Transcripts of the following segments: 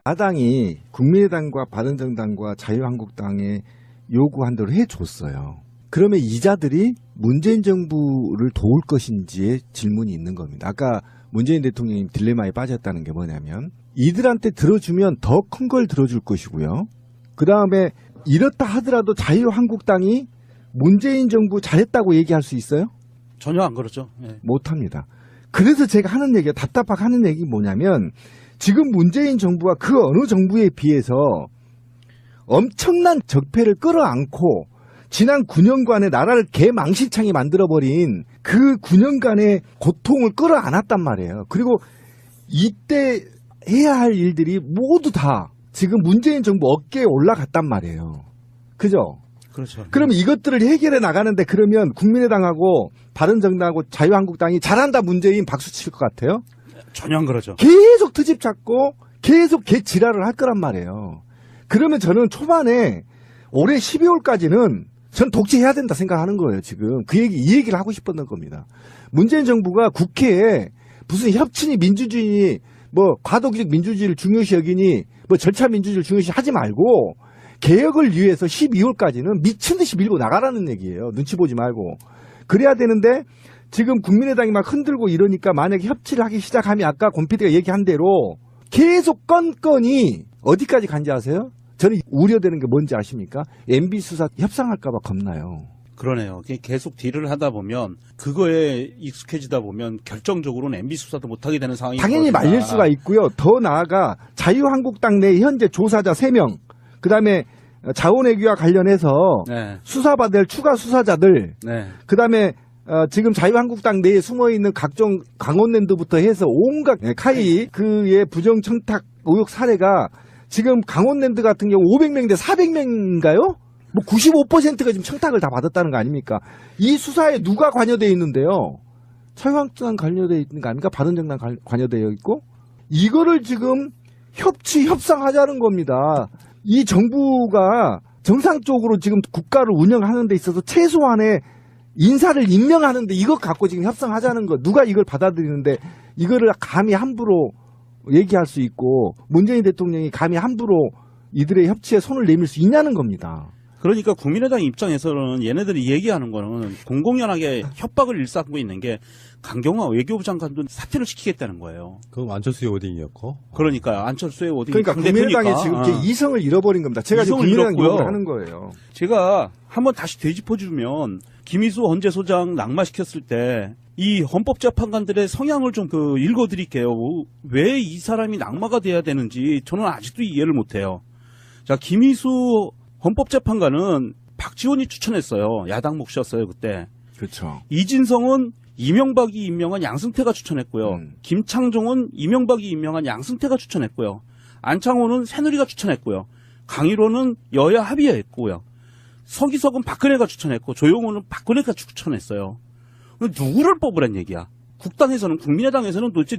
야당이 국민의당과 바른정당과 자유한국당에 요구한 대로 해줬어요. 그러면 이자들이 문재인 정부를 도울 것인지의 질문이 있는 겁니다. 아까 문재인 대통령이 딜레마에 빠졌다는 게 뭐냐면 이들한테 들어주면 더 큰 걸 들어줄 것이고요. 그 다음에 이렇다 하더라도 자유한국당이 문재인 정부 잘했다고 얘기할 수 있어요? 전혀 안 그렇죠. 예. 못합니다. 그래서 제가 하는 얘기가 답답하게 하는 얘기 뭐냐면 지금 문재인 정부가 그 어느 정부에 비해서 엄청난 적폐를 끌어안고 지난 9년간의 나라를 개망신창이 만들어버린 그 9년간의 고통을 끌어안았단 말이에요. 그리고 이때 해야 할 일들이 모두 다 지금 문재인 정부 어깨에 올라갔단 말이에요. 그죠? 그렇죠. 그러면 이것들을 해결해 나가는데 그러면 국민의당하고 바른정당하고 자유한국당이 잘한다 문재인 박수 칠 것 같아요? 전혀 안 그렇죠. 계속 트집 잡고 계속 개지랄을 할 거란 말이에요. 그러면 저는 초반에 올해 12월까지는 전 독재해야 된다 생각하는 거예요. 지금 이 얘기를 하고 싶었던 겁니다. 문재인 정부가 국회에 무슨 협친이 민주주의 뭐 과도기적 민주주의를 중요시 여기니 뭐 절차 민주주의를 중요시 하지 말고 개혁을 위해서 12월까지는 미친 듯이 밀고 나가라는 얘기예요. 눈치 보지 말고. 그래야 되는데 지금 국민의당이 막 흔들고 이러니까 만약에 협치를 하기 시작하면 아까 권 PD가 얘기한 대로 계속 건건이 어디까지 간지 아세요? 저는 우려되는 게 뭔지 아십니까? MB 수사 협상할까 봐 겁나요. 그러네요. 계속 딜을 하다 보면 그거에 익숙해지다 보면 결정적으로는 MB 수사도 못하게 되는 상황이 당연히 벌어진다. 말릴 수가 있고요. 더 나아가 자유한국당 내 현재 조사자 3명 그다음에 자원외교와 관련해서 네. 수사받을 추가 수사자들 네. 그다음에 지금 자유한국당 내에 숨어있는 각종 강원랜드부터 해서 온갖 카이 그의 부정청탁 의혹 사례가 지금 강원랜드 같은 경우 500명인데 400명인가요? 뭐 95%가 지금 청탁을 다 받았다는 거 아닙니까? 이 수사에 누가 관여되어 있는데요? 자유한국당 관여되어 있는 거 아닙니까? 바른정당 관여되어 있고 이거를 지금 협상하자는 겁니다. 이 정부가 정상적으로 지금 국가를 운영하는 데 있어서 최소한의 인사를 임명하는데 이것 갖고 지금 협상하자는 거 누가 이걸 받아들이는데 이거를 감히 함부로 얘기할 수 있고 문재인 대통령이 감히 함부로 이들의 협치에 손을 내밀 수 있냐는 겁니다. 그러니까 국민의당 입장에서는 얘네들이 얘기하는 거는 공공연하게 협박을 일삼고 있는 게 강경화 외교부 장관도 사퇴를 시키겠다는 거예요. 그건 안철수의 오딩이었고. 그러니까 안철수의 오딩 그러니까 국민의당이 지금 이성을 잃어버린 겁니다. 제가 지금 국민의당 욕을 하는 거예요. 제가 한번 다시 되짚어주면 김희수 헌재소장 낙마시켰을 때 이 헌법재판관들의 성향을 좀 읽어드릴게요. 왜 이 사람이 낙마가 돼야 되는지 저는 아직도 이해를 못해요. 자, 김희수 헌법재판관은 박지원이 추천했어요. 야당 몫이었어요 그때. 그렇죠. 이진성은 이명박이 임명한 양승태가 추천했고요. 김창종은 이명박이 임명한 양승태가 추천했고요. 안창호는 새누리가 추천했고요. 강일호는 여야 합의했고요. 서기석은 박근혜가 추천했고 조용호는 박근혜가 추천했어요. 누구를 뽑으란 얘기야. 국당에서는 국민의당에서는 도대체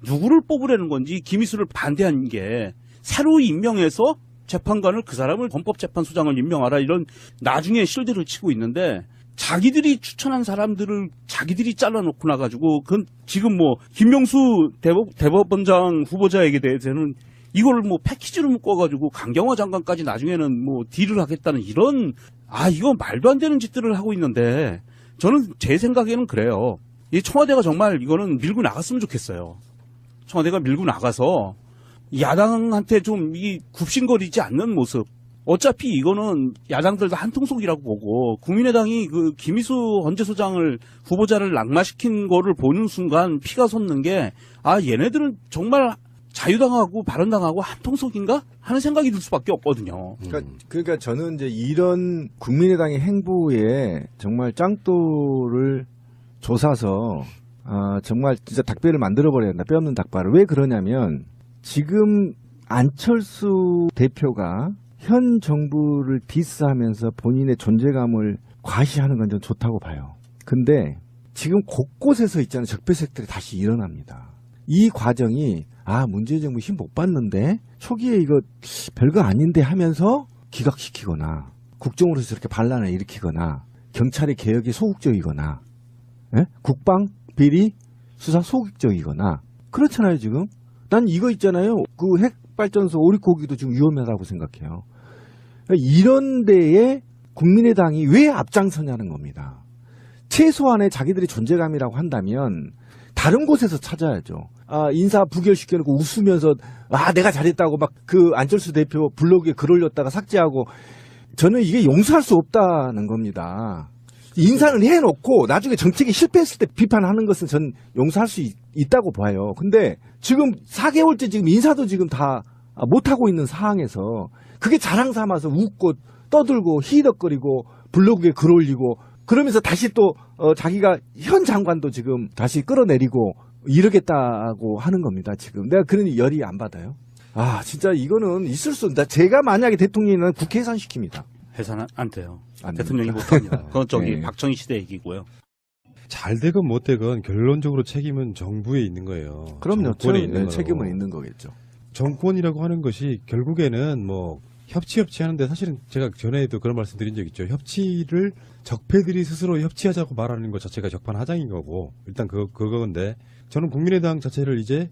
누구를 뽑으라는 건지 김희수를 반대한 게 새로 임명해서 재판관을 그 사람을 헌법재판소장을 임명하라 이런 나중에 실드를 치고 있는데 자기들이 추천한 사람들을 자기들이 잘라놓고 나가지고 그건 지금 뭐 김명수 대법원장 후보자에게 대해서는 이걸 뭐 패키지로 묶어가지고 강경화 장관까지 나중에는 뭐 딜을 하겠다는 이런 이거 말도 안 되는 짓들을 하고 있는데 저는 제 생각에는 그래요. 이 청와대가 정말 이거는 밀고 나갔으면 좋겠어요. 청와대가 밀고 나가서 야당한테 좀 이 굽신거리지 않는 모습. 어차피 이거는 야당들도 한통속이라고 보고 국민의당이 그 김희수 헌재소장을 후보자를 낙마시킨 거를 보는 순간 피가 솟는 게 얘네들은 정말 자유당하고 바른당하고 한통속인가 하는 생각이 들 수밖에 없거든요. 그러니까 저는 이제 이런 국민의당의 행보에 정말 짱돌을 조사서 정말 진짜 닭배를 만들어버려야 한다. 뼈 없는 닭발을. 왜 그러냐면 지금 안철수 대표가 현 정부를 디스하면서 본인의 존재감을 과시하는 건 좀 좋다고 봐요. 근데 지금 곳곳에서 있잖아요. 적폐색들이 다시 일어납니다. 이 과정이 문재인 정부 힘 못 받는데 초기에 이거 별거 아닌데 하면서 기각시키거나 국정으로서 저렇게 반란을 일으키거나 경찰의 개혁이 소극적이거나 국방 비리 수사 소극적이거나 그렇잖아요. 지금 난 이거 있잖아요. 그 핵 핵발전소 오리고기도 지금 위험하다고 생각해요. 그러니까 이런 데에 국민의당이 왜 앞장서냐는 겁니다. 최소한의 자기들의 존재감이라고 한다면 다른 곳에서 찾아야죠. 인사 부결시켜놓고 웃으면서 내가 잘했다고 막 그 안철수 대표 블로그에 글 올렸다가 삭제하고, 저는 이게 용서할 수 없다는 겁니다. 인사를 해놓고 나중에 정책이 실패했을 때 비판하는 것은 전 용서할 수 있다고 봐요. 근데 지금 4개월째 지금 인사도 지금 다 못하고 있는 상황에서 그게 자랑 삼아서 웃고 떠들고 히덕거리고 블로그에 글 올리고 그러면서 다시 또 자기가 현 장관도 지금 다시 끌어내리고 이러겠다고 하는 겁니다. 지금 내가 그런 열이 안 받아요. 진짜 이거는 있을 수 없다. 제가 만약에 대통령이면 국회 해산시킵니다. 해산 안 돼요. 안 대통령이 됩니까? 못합니다. 그건 저기 네. 박정희 시대 얘기고요. 잘 되건 못 되건 결론적으로 책임은 정부에 있는 거예요. 그럼요. 정권에 있는 거고. 책임은 있는 거겠죠. 정권이라고 하는 것이 결국에는 뭐 협치 하는데 사실은 제가 전에도 그런 말씀 드린 적 있죠. 협치를 적폐들이 스스로 협치하자고 말하는 것 자체가 적반하장인 거고, 일단 그건데, 저는 국민의당 자체를 이제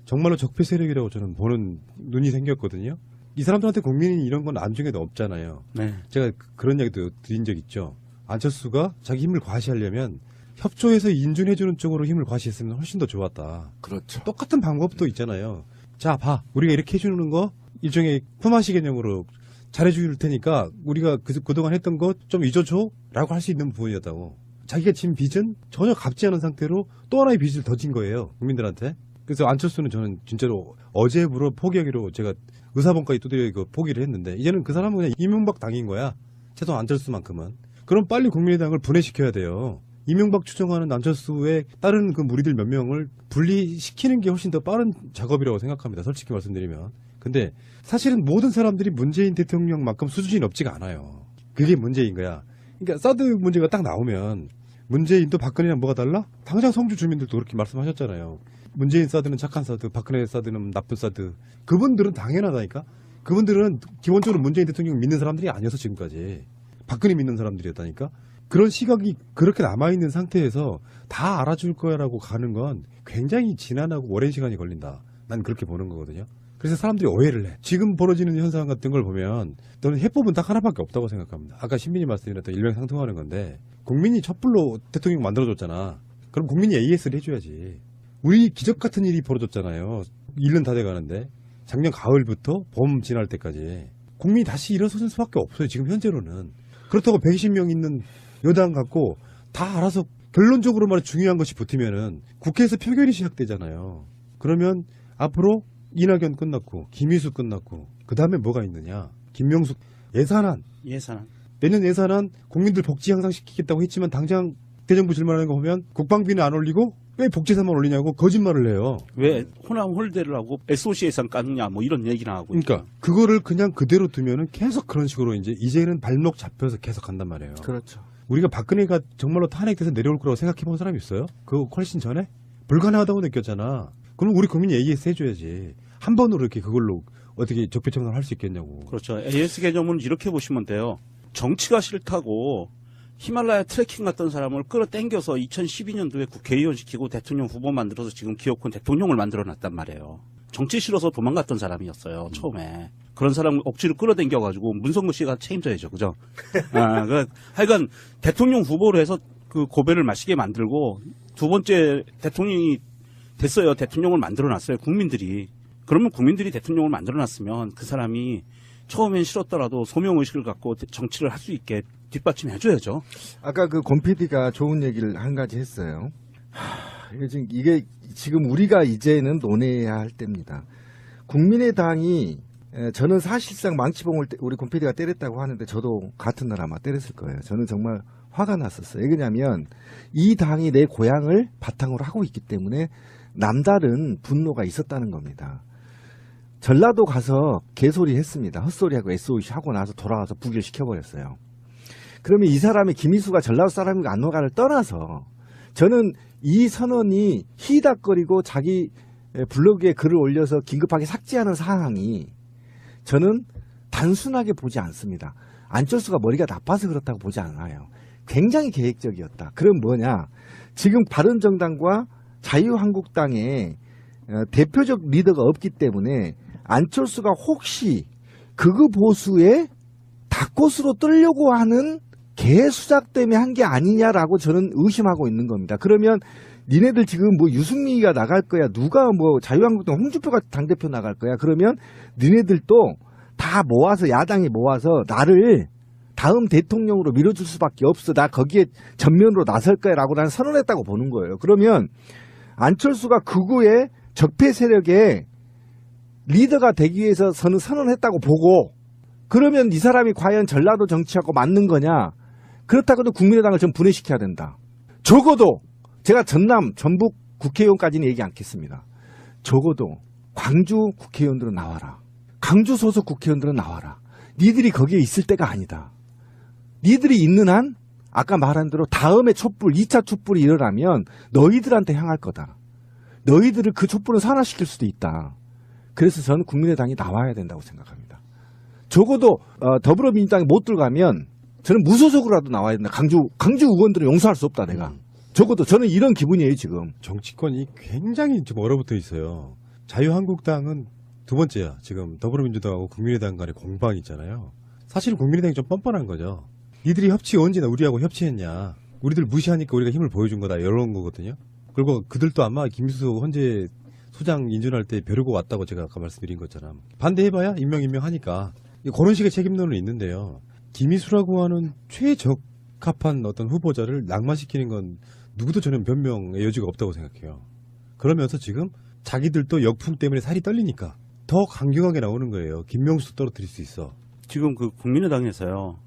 정말로 적폐 세력이라고 저는 보는 눈이 생겼거든요. 이 사람들한테 국민이 이런 건 안중에도 없잖아요. 네. 제가 그런 이야기도 드린 적 있죠. 안철수가 자기 힘을 과시하려면 협조해서 인준해주는 쪽으로 힘을 과시했으면 훨씬 더 좋았다. 그렇죠. 똑같은 방법도 있잖아요. 자, 봐. 우리가 이렇게 해주는 거 일종의 품앗이 개념으로 잘해줄 테니까 우리가 그동안 했던 거 좀 잊어줘? 라고 할 수 있는 부분이었다고. 자기가 진 빚은 전혀 갚지 않은 상태로 또 하나의 빚을 더 진 거예요. 국민들한테. 그래서 안철수는 저는 진짜로 어제부로 포기하기로 제가 의사봉까지 두드려 포기를 했는데, 이제는 그 사람은 그냥 이명박 당인 거야. 최소한 안철수만큼은. 그럼 빨리 국민의당을 분해시켜야 돼요. 이명박 추종하는 안철수의 다른 그 무리들 몇 명을 분리시키는 게 훨씬 더 빠른 작업이라고 생각합니다. 솔직히 말씀드리면. 근데 사실은 모든 사람들이 문재인 대통령만큼 수준이 높지가 않아요. 그게 문제인 거야. 그러니까 사드 문제가 딱 나오면 문재인도 박근혜랑 뭐가 달라? 당장 성주 주민들도 그렇게 말씀하셨잖아요. 문재인 사드는 착한 사드, 박근혜 사드는 나쁜 사드. 그분들은 당연하다니까. 그분들은 기본적으로 문재인 대통령 믿는 사람들이 아니어서 지금까지 박근혜 믿는 사람들이었다니까. 그런 시각이 그렇게 남아있는 상태에서 다 알아줄 거야라고 가는 건 굉장히 지난하고 오랜 시간이 걸린다. 난 그렇게 보는 거거든요. 그래서 사람들이 오해를 해. 지금 벌어지는 현상 같은 걸 보면 저는 해법은 딱 하나밖에 없다고 생각합니다. 아까 신민이 말씀드렸던 일명상통하는 건데, 국민이 촛불로 대통령 만들어줬잖아. 그럼 국민이 AS를 해줘야지. 우리 기적 같은 일이 벌어졌잖아요. 1년 다 돼가는데 작년 가을부터 봄 지날 때까지 국민이 다시 일어서는 수밖에 없어요. 지금 현재로는. 그렇다고 120명 있는 여당 갖고 다 알아서 결론적으로 말해 중요한 것이 붙으면은 국회에서 표결이 시작되잖아요. 그러면 앞으로 이낙연 끝났고 김희수 끝났고 그 다음에 뭐가 있느냐. 김명숙 예산안. 내년 예산안 국민들 복지 향상시키겠다고 했지만 당장 대정부 질문하는 거 보면 국방비는 안 올리고 왜 복지사만 올리냐고 거짓말을 해요. 왜 호남 홀대를 하고 SOC 예산 까느냐 뭐 이런 얘기나 하고. 그러니까 그거를 그냥 그대로 두면은 계속 그런 식으로 이제는 발목 잡혀서 계속 간단 말이에요. 그렇죠. 우리가 박근혜가 정말로 탄핵돼서 내려올 거라고 생각해 본 사람이 있어요? 그거 훨씬 전에? 불가능하다고 느꼈잖아. 그럼 우리 국민이 AS 해줘야지. 한 번으로 이렇게 그걸로 어떻게 적폐청산을 할 수 있겠냐고. 그렇죠. AS 개념은 이렇게 보시면 돼요. 정치가 싫다고 히말라야 트레킹 갔던 사람을 끌어당겨서 2012년도에 국회의원 시키고 대통령 후보 만들어서 지금 기어콘 대통령을 만들어놨단 말이에요. 정치 싫어서 도망갔던 사람이었어요. 처음에. 그런 사람 억지로 끌어당겨가지고 문성근 씨가 책임져야죠. 그죠? 하여간 대통령 후보로 해서 그 고배를 마시게 만들고 두 번째 대통령이 됐어요. 대통령을 만들어놨어요. 국민들이. 그러면 국민들이 대통령을 만들어놨으면 그 사람이 처음엔 싫었더라도 소명의식을 갖고 정치를 할 수 있게 뒷받침해줘야죠. 아까 그 권 PD가 좋은 얘기를 한 가지 했어요. 이게 지금 우리가 이제는 논해야 할 때입니다. 국민의당이 저는 사실상 망치봉을 우리 권 PD가 때렸다고 하는데 저도 같은 날 아마 때렸을 거예요. 저는 정말 화가 났었어요. 왜냐하면 이 당이 내 고향을 바탕으로 하고 있기 때문에 남다른 분노가 있었다는 겁니다. 전라도 가서 개소리 했습니다. 헛소리하고 SOC 하고 나서 돌아와서 부결시켜버렸어요. 그러면 이 사람이 김희수가 전라도 사람인가 안노가를 떠나서 저는 이 선언이 히닥거리고 자기 블로그에 글을 올려서 긴급하게 삭제하는 상황이 저는 단순하게 보지 않습니다. 안철수가 머리가 나빠서 그렇다고 보지 않아요. 굉장히 계획적이었다. 그럼 뭐냐. 지금 바른정당과 자유한국당의 대표적 리더가 없기 때문에 안철수가 혹시 극우 보수의 닭꽃으로 뜨려고 하는 개수작 때문에 한 게 아니냐라고 저는 의심하고 있는 겁니다. 그러면 니네들 지금 뭐 유승민이가 나갈 거야, 누가 뭐 자유한국당 홍준표가 당대표 나갈 거야, 그러면 니네들도 다 모아서, 야당이 모아서 나를 다음 대통령으로 밀어줄 수밖에 없어, 나 거기에 전면으로 나설 거야 라고 나는 선언했다고 보는 거예요. 그러면 안철수가 극우의 적폐 세력의 리더가 되기 위해서 선언했다고 보고, 그러면 이 사람이 과연 전라도 정치하고 맞는 거냐? 그렇다고도 국민의당을 좀 분해시켜야 된다. 적어도 제가 전남, 전북 국회의원까지는 얘기 않겠습니다. 적어도 광주 국회의원들은 나와라. 강주 소속 국회의원들은 나와라. 니들이 거기에 있을 때가 아니다. 니들이 있는 한 아까 말한 대로 다음에 촛불, 2차 촛불이 일어나면 너희들한테 향할 거다. 너희들을 그 촛불을 산화시킬 수도 있다. 그래서 저는 국민의당이 나와야 된다고 생각합니다. 적어도 더불어민주당이 못 들어가면 저는 무소속으로라도 나와야 된다. 강주 의원들은 용서할 수 없다, 내가. 적어도 저는 이런 기분이에요, 지금. 정치권이 굉장히 지금 얼어붙어 있어요. 자유한국당은 두 번째야. 지금 더불어민주당하고 국민의당 간의 공방이 있잖아요. 사실 국민의당이 좀 뻔뻔한 거죠. 니들이 언제나 우리하고 협치했냐. 우리들 무시하니까 우리가 힘을 보여준 거다. 이런 거거든요. 그리고 그들도 아마 김수호 헌재 소장 인준할 때 벼르고 왔다고 제가 아까 말씀드린 것처럼. 반대해봐야 임명하니까. 그런 식의 책임론은 있는데요. 김희수라고 하는 최적합한 어떤 후보자를 낙마시키는 건 누구도 저는 변명의 여지가 없다고 생각해요. 그러면서 지금 자기들도 역풍 때문에 살이 떨리니까 더 강경하게 나오는 거예요. 김명수 떨어뜨릴 수 있어. 지금 그 국민의당에서요,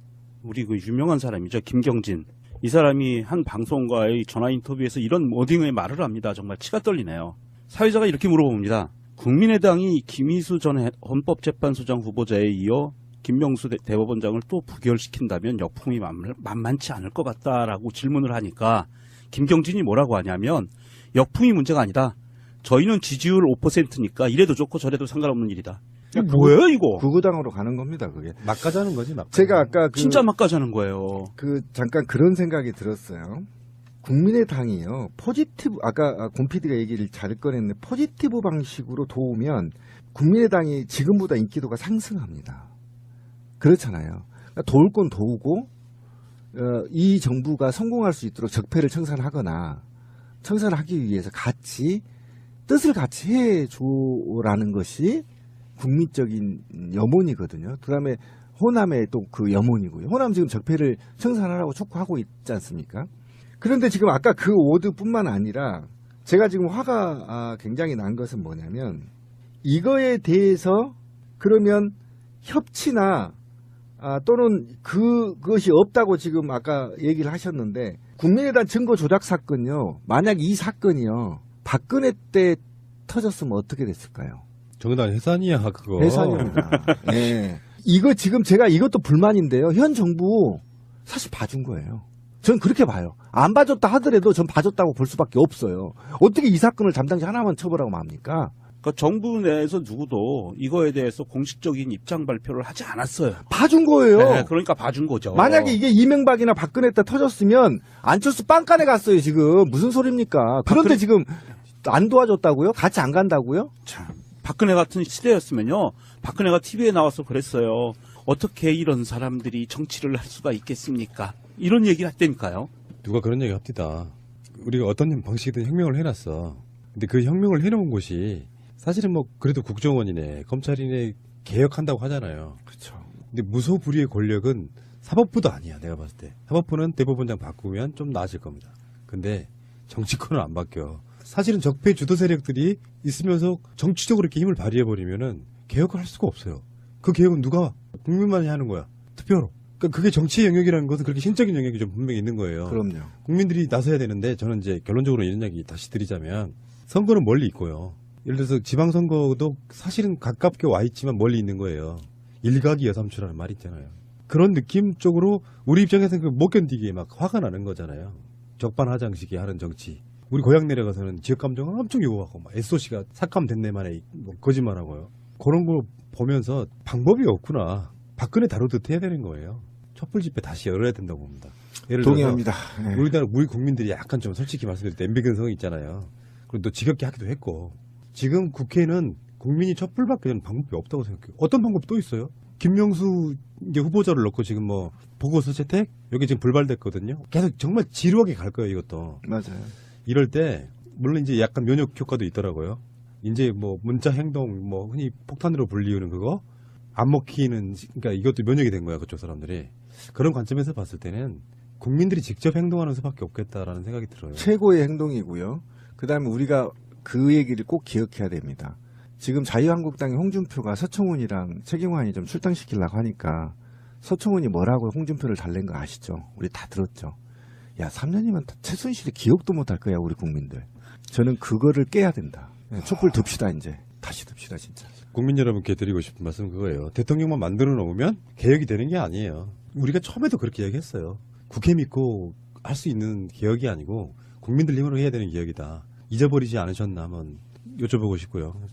우리 그 유명한 사람이죠, 김경진. 이 사람이 한 방송과의 전화 인터뷰에서 이런 워딩의 말을 합니다. 정말 치가 떨리네요. 사회자가 이렇게 물어봅니다. 국민의당이 김희수 전 헌법재판소장 후보자에 이어 김명수 대법원장을 또 부결시킨다면 역풍이 만만치 않을 것 같다라고 질문을 하니까 김경진이 뭐라고 하냐면, 역풍이 문제가 아니다. 저희는 지지율 5%니까 이래도 좋고 저래도 상관없는 일이다. 이게 뭐예요, 이거? 극우당으로 가는 겁니다, 그게. 막 가자는 거지, 막. 제가 아까 진짜 막 가자는 거예요. 잠깐 그런 생각이 들었어요. 국민의당이요, 포지티브, 아까 곰 PD가 얘기를 잘 꺼냈는데, 포지티브 방식으로 도우면 국민의당이 지금보다 인기도가 상승합니다. 그렇잖아요. 그러니까 도울 건 도우고, 이 정부가 성공할 수 있도록 적폐를 청산하거나, 청산하기 위해서 뜻을 같이 해줘라는 것이 국민적인 염원이거든요. 그 다음에 호남의 또 그 염원이고요. 호남 지금 적폐를 청산하라고 촉구하고 있지 않습니까? 그런데 지금 아까 그 워드뿐만 아니라 제가 지금 화가 굉장히 난 것은 뭐냐면, 이거에 대해서 그러면 협치나 또는 그것이 없다고 지금 아까 얘기를 하셨는데, 국민의당 증거 조작 사건요, 만약 이 사건이요 박근혜 때 터졌으면 어떻게 됐을까요? 정의당 해산이야, 그거. 해산입니다. 네. 이거 지금 제가 이것도 불만인데요. 현 정부 사실 봐준 거예요. 전 그렇게 봐요. 안 봐줬다 하더라도 전 봐줬다고 볼 수밖에 없어요. 어떻게 이 사건을 담당자 하나만 처벌하고 맙니까? 그러니까 정부 내에서 누구도 이거에 대해서 공식적인 입장 발표를 하지 않았어요. 봐준 거예요. 네, 그러니까 봐준 거죠. 만약에 이게 이명박이나 박근혜 때 터졌으면 안철수 빵간에 갔어요, 지금. 무슨 소리입니까? 그런데 지금 안 도와줬다고요? 같이 안 간다고요? 참, 박근혜 같은 시대였으면요, 박근혜가 TV에 나와서 그랬어요. 어떻게 이런 사람들이 정치를 할 수가 있겠습니까? 이런 얘기를 했다니까요. 누가 그런 얘기 합니다. 우리가 어떤 방식이든 혁명을 해놨어. 근데 그 혁명을 해놓은 곳이 사실은 뭐 그래도 국정원이네, 검찰이네 개혁한다고 하잖아요. 그렇죠. 근데 무소불위의 권력은 사법부도 아니야, 내가 봤을 때. 사법부는 대법원장 바꾸면 좀 나아질 겁니다. 근데 정치권은 안 바뀌어. 사실은 적폐 주도 세력들이 있으면서 정치적으로 이렇게 힘을 발휘해버리면은 개혁을 할 수가 없어요. 그 개혁은 누가? 국민만이 하는 거야. 투표로. 그러니까 그게 정치의 영역이라는 것은 그렇게 신적인 영역이 좀 분명히 있는 거예요. 그럼요. 국민들이 나서야 되는데, 저는 이제 결론적으로 이런 이야기 다시 드리자면, 선거는 멀리 있고요. 예를 들어서 지방선거도 사실은 가깝게 와 있지만 멀리 있는 거예요. 일각이 여삼추라는 말이 있잖아요. 그런 느낌 쪽으로 우리 입장에서는 못 견디게 막 화가 나는 거잖아요. 적반하장식이 하는 정치. 우리 고향 내려가서는 지역감정을 엄청 요구하고 막 SOC가 삭감됐네 만에 뭐 거짓말하고요. 그런 걸 보면서 방법이 없구나. 박근혜 다루듯 해야 되는 거예요. 촛불 집회 다시 열어야 된다고 봅니다. 예를 동의합니다. 들어서 우리나라 우리 국민들이 약간 좀 솔직히 말씀드릴 때 MB 근성이 있잖아요. 그리고 또 지겹게 하기도 했고, 지금 국회는 국민이 촛불밖에 는 방법이 없다고 생각해요. 어떤 방법이 또 있어요? 김명수 이제 후보자를 넣고 지금 뭐 보고서 채택 여기 지금 불발됐거든요. 계속 정말 지루하게 갈 거예요, 이것도. 맞아요. 이럴 때 물론 이제 약간 면역 효과도 있더라고요. 이제 뭐 문자 행동 뭐 흔히 폭탄으로 불리우는 그거 안 먹히는 그러니까 이것도 면역이 된 거야, 그쪽 사람들이. 그런 관점에서 봤을 때는 국민들이 직접 행동하는 수밖에 없겠다라는 생각이 들어요. 최고의 행동이고요. 그다음에 우리가 그 얘기를 꼭 기억해야 됩니다. 지금 자유한국당의 홍준표가 서청훈이랑 최경환이 좀 출당시키려고 하니까 서청훈이 뭐라고 홍준표를 달랜 거 아시죠? 우리 다 들었죠. 야, 3년이면 최순실이 기억도 못할 거야, 우리 국민들. 저는 그거를 깨야 된다. 촛불 듭시다, 이제. 다시 듭시다, 진짜. 국민 여러분께 드리고 싶은 말씀은 그거예요. 대통령만 만들어 놓으면 개혁이 되는 게 아니에요. 우리가 처음에도 그렇게 얘기했어요. 국회 믿고 할 수 있는 개혁이 아니고 국민들 힘으로 해야 되는 개혁이다. 잊어버리지 않으셨나 한번 여쭤보고 싶고요.